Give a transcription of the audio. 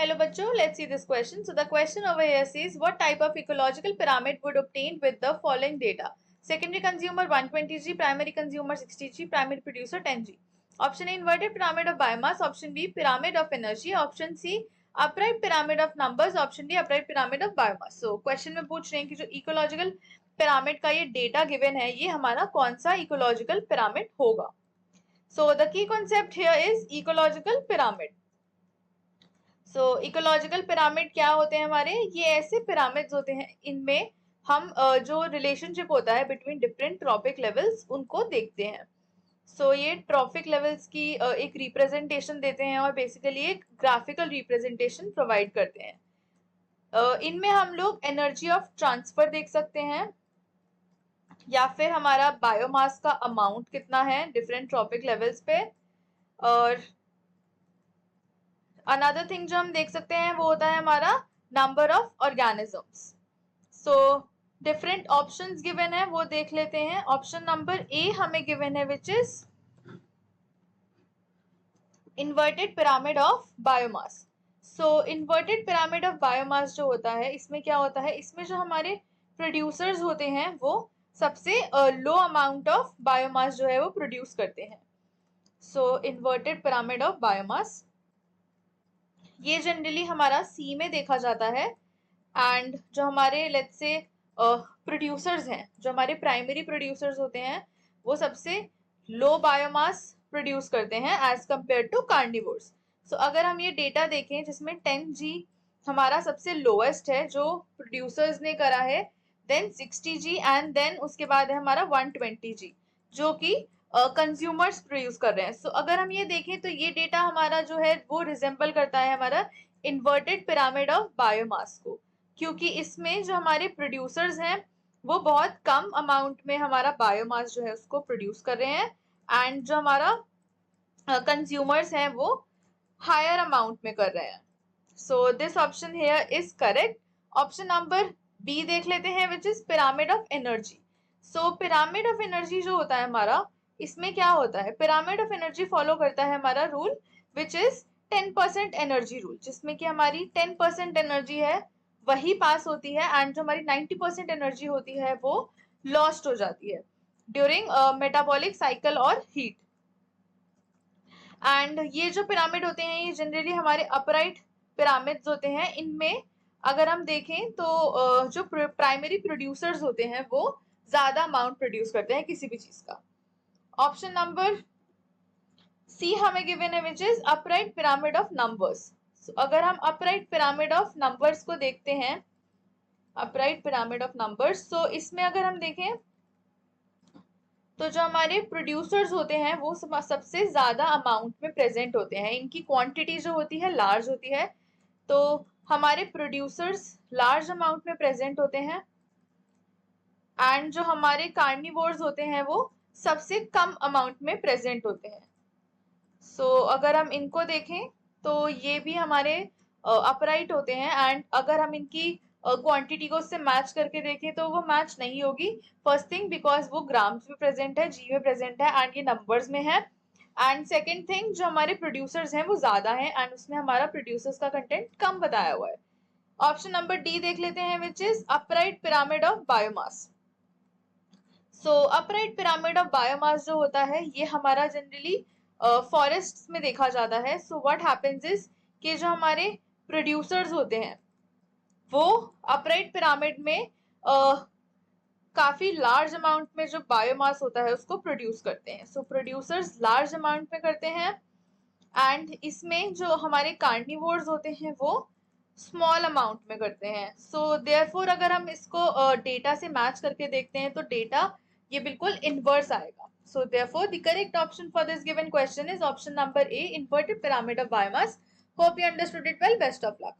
Hello bachcho, let's see this question. So the question over here says what type of ecological pyramid would obtain with the following data? Secondary consumer 120G, primary consumer 60G, primary producer 10G. Option A inverted pyramid of biomass, option B pyramid of energy, option C upright pyramid of numbers, option D upright pyramid of biomass. So question में पूछ रहे हैं कि जो ecological pyramid का ये data given है ये हमारा कौन सा ecological pyramid होगा. So the key concept here is ecological pyramid. So ecological pyramid क्या होते हैं हमारे, ये ऐसे पिरामिड्स होते हैं इनमें हम जो रिलेशनशिप होता है बिटवीन डिफरेंट ट्रॉपिक लेवल्स उनको देखते हैं. सो ये ट्रॉपिक लेवल्स की एक रिप्रेजेंटेशन देते हैं और बेसिकली एक ग्राफिकल रिप्रेजेंटेशन प्रोवाइड करते हैं. इनमें हम लोग एनर्जी ऑफ ट्रांसफर देख सकते हैं या फिर हमारा बायोमास का अमाउंट कितना है डिफरेंट ट्रॉपिक लेवल्स पे. और अनदर थिंग जो हम देख सकते हैं वो होता है हमारा number of organisms. So different options given है वो देख लेते हैं. ऑप्शन नंबर ए हमें गिवन है which is inverted pyramid of biomass. So inverted pyramid of biomass जो होता है इसमें क्या होता है, इसमें जो हमारे प्रोड्यूसर्स होते हैं वो सबसे लो अमाउंट ऑफ बायोमास जो है वो प्रोड्यूस करते हैं. सो इन्वर्टेड पिरामिड ऑफ बायोमास ये जनरली हमारा सी में देखा जाता है. एंड जो हमारे लेट्स से प्रोड्यूसर्स हैं, जो हमारे प्राइमरी प्रोड्यूसर्स होते हैं वो सबसे लो बायोमास प्रोड्यूस करते हैं एज कंपेयर टू कार्निवोर्स. सो अगर हम ये डेटा देखें जिसमें 10G हमारा सबसे लोएस्ट है जो प्रोड्यूसर्स ने करा है, देन 60G एंड देन उसके बाद है हमारा 120G जो कि कंज्यूमर्स प्रोड्यूस कर रहे हैं. सो अगर हम ये देखें तो ये डेटा हमारा जो है वो रिजेंबल करता है हमारा इन्वर्टेड पिरामिड ऑफ बायोमास को, क्योंकि इसमें जो हमारे प्रोड्यूसर्स हैं वो बहुत कम अमाउंट में हमारा बायोमास जो है उसको प्रोड्यूस कर रहे हैं एंड जो हमारा कंज्यूमर्स हैं वो हायर अमाउंट में कर रहे हैं. So this option here is correct. Option number B देख लेते हैं which is pyramid of energy. So pyramid of energy जो होता है हमारा, इसमें क्या होता है, पिरामिड ऑफ एनर्जी फॉलो करता है हमारा rule which is 10% energy rule, जिसमें कि हमारी 10% एनर्जी है वही पास होती है एंड जो हमारी 90% एनर्जी होती है वो लॉस्ट हो जाती है ड्यूरिंग मेटाबॉलिक साइकिल और हीट. एंड ये जो पिरामिड होते हैं ये जनरली हमारे अपराइट पिरामिड्स होते हैं. इनमें अगर हम देखें तो जो प्राइमरी प्रोड्यूसर्स होते हैं वो ज्यादा अमाउंट प्रोड्यूस करते हैं किसी भी चीज का. ऑप्शन नंबर सी हमें गिवन है which is upright pyramid of numbers. अगर हम अपराइट पिरामिड ऑफ नंबर्स को देखते हैं, अपराइट पिरामिड ऑफ नंबर्स, तो इसमें अगर हम देखें तो जो हमारे प्रोड्यूसर्स होते हैं वो सबसे ज्यादा अमाउंट में प्रेजेंट होते हैं. इनकी क्वांटिटी जो होती है लार्ज होती है, तो हमारे प्रोड्यूसर्स लार्ज अमाउंट में प्रेजेंट होते हैं एंड जो हमारे कार्निवोर्स होते हैं वो सबसे कम अमाउंट में प्रेजेंट होते हैं. सो अगर हम इनको देखें तो ये भी हमारे अपराइट होते हैं एंड अगर हम इनकी क्वांटिटी को उससे मैच करके देखें तो वो मैच नहीं होगी. फर्स्ट थिंग बिकॉज वो ग्राम्स में प्रेजेंट है, जी में प्रेजेंट है एंड ये नंबर्स में है. एंड सेकेंड थिंग जो हमारे प्रोड्यूसर्स हैं वो ज्यादा हैं एंड उसमें हमारा प्रोड्यूसर्स का कंटेंट कम बताया हुआ है. ऑप्शन नंबर डी देख लेते हैं which is upright pyramid of biomass. So upright pyramid of biomass जो होता है ये हमारा जनरली फॉरेस्ट में देखा जाता है. सो व्हाट हैपेंस इज कि जो हमारे प्रोड्यूसर्स होते हैं वो अपराइट पिरामिड में काफी लार्ज अमाउंट में जो बायोमास होता है उसको प्रोड्यूस करते हैं. सो प्रोड्यूसर्स लार्ज अमाउंट में करते हैं एंड इसमें जो हमारे कार्निवोर्स होते हैं वो स्मॉल अमाउंट में करते हैं. सो देयरफॉर अगर हम इसको डेटा से मैच करके देखते हैं तो डेटा ये बिल्कुल इनवर्स आएगा. So therefore the correct option for this given question is option number A, inverted pyramid of biomass. Hope you understood it well. Best of luck.